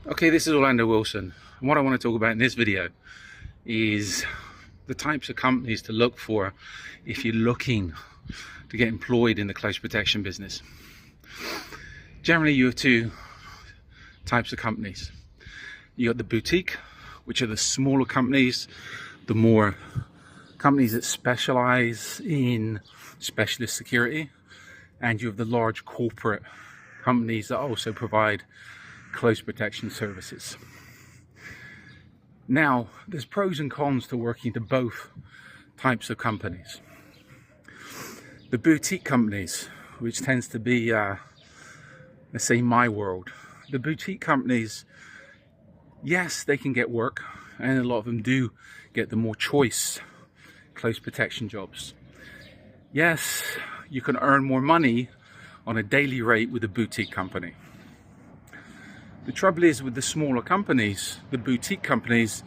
Okay, this is Orlando Wilson, and what I want to talk about in this video is the types of companies to look for if you're looking to get employed in the close protection business. Generally, you have two types of companies. You got the boutique, which are the smaller companies, the more companies that specialize in specialist security, and you have the large corporate companies that also provide close protection services. Now, there's pros and cons to working to both types of companies. The boutique companies, which tends to be, let's say, my world. The boutique companies, yes, they can get work, and a lot of them do get the more choice close protection jobs. Yes, you can earn more money on a daily rate with a boutique company. The trouble is with the smaller companies, the boutique companies,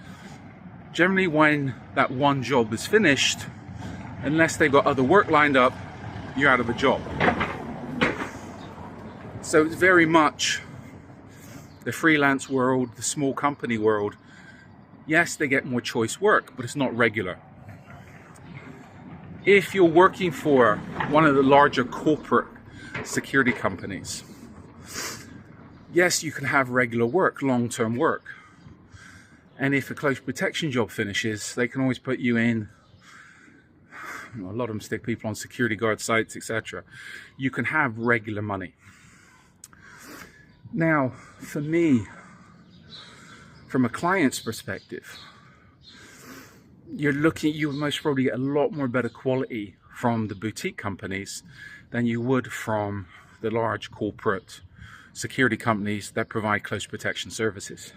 generally when that one job is finished, unless they've got other work lined up, you're out of a job. So it's very much the freelance world, the small company world. Yes, they get more choice work, but it's not regular. If you're working for one of the larger corporate security companies, yes, you can have regular work, long-term work. And if a close protection job finishes, they can always put you in, a lot of them stick people on security guard sites, etc. You can have regular money. Now, for me, from a client's perspective, you most probably get a lot more better quality from the boutique companies than you would from the large corporate security companies that provide close protection services.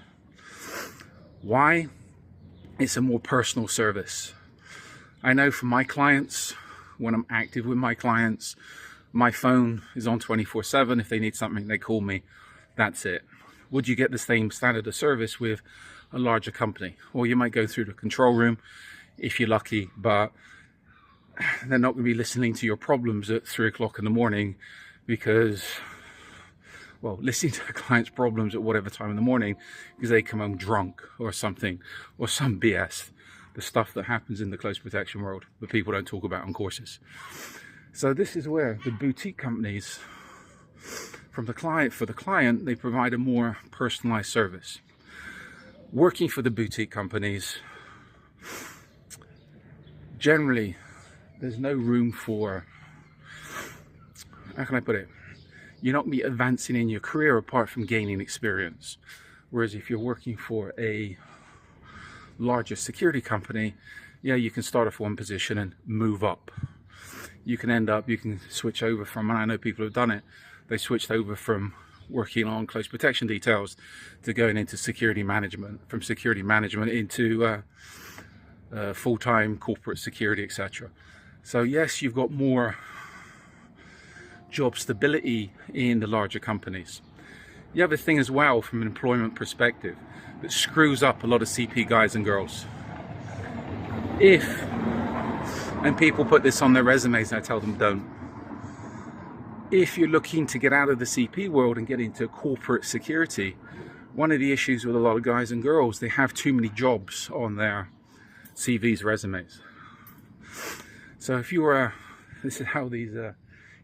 Why? It's a more personal service. I know for my clients, when I'm active with my clients, my phone is on 24/7. If they need something, they call me. That's it. Would you get the same standard of service with a larger company? Well, you might go through the control room if you're lucky, but they're not going to be listening to your problems at 3 o'clock in the morning because, well, listening to the client's problems at whatever time in the morning because they come home drunk or something, or some BS, the stuff that happens in the close protection world that people don't talk about on courses. So this is where the boutique companies, for the client, they provide a more personalized service. Working for the boutique companies, generally, there's no room for, how can I put it? You're not going to be advancing in your career apart from gaining experience. Whereas if you're working for a larger security company, yeah, you can start off one position and move up. You can switch over from, and I know people have done it, they switched over from working on close protection details to going into security management, from security management into full-time corporate security, etc. So yes, you've got more job stability in the larger companies. The other thing as well, from an employment perspective, that screws up a lot of CP guys and girls. And people put this on their resumes and I tell them don't. If you're looking to get out of the CP world and get into corporate security, one of the issues with a lot of guys and girls, they have too many jobs on their CVs, resumes. So if you are, this is how these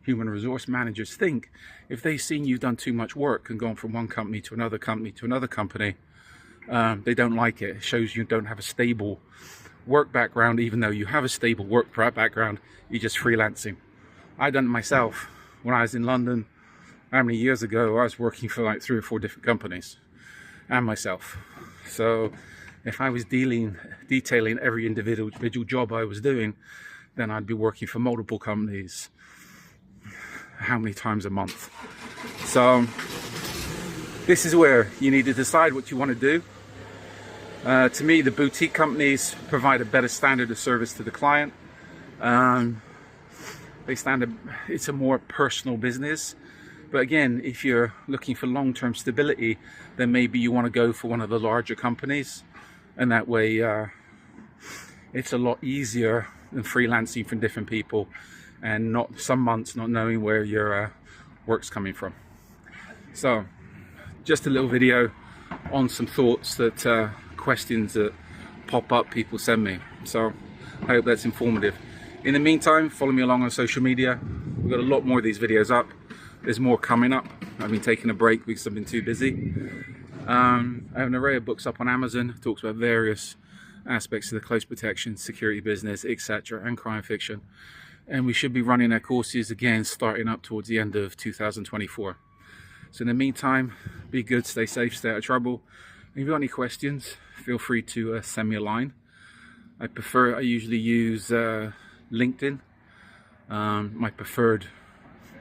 human resource managers think, if they've seen you've done too much work and gone from one company to another company to another company, they don't like it. It shows you don't have a stable work background. Even though you have a stable work background, you're just freelancing. I've done it myself. When I was in London, how many years ago, I was working for like 3 or 4 different companies and myself. So if I was detailing every individual job I was doing, then I'd be working for multiple companies how many times a month. So this is where you need to decide what you want to do. To me, the boutique companies provide a better standard of service to the client. It's a more personal business. But again, if you're looking for long-term stability, then maybe you want to go for one of the larger companies, and that way it's a lot easier than freelancing from different people and not some months not knowing where your work's coming from. So just a little video on some thoughts that questions that pop up people send me. So I hope that's informative. In the meantime, follow me along on social media. We've got a lot more of these videos up. There's more coming up. I've been taking a break because I've been too busy. I have an array of books up on Amazon. It talks about various aspects of the close protection, security business, etc., and crime fiction. And we should be running our courses again starting up towards the end of 2024. So in the meantime, be good, stay safe, stay out of trouble. If you've got any questions, feel free to send me a line. I usually use LinkedIn, my preferred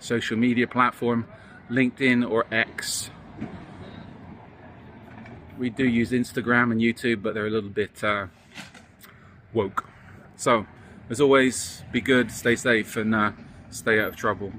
social media platform, LinkedIn or X. We do use Instagram and YouTube, but they're a little bit woke. So, as always, be good, stay safe, and stay out of trouble.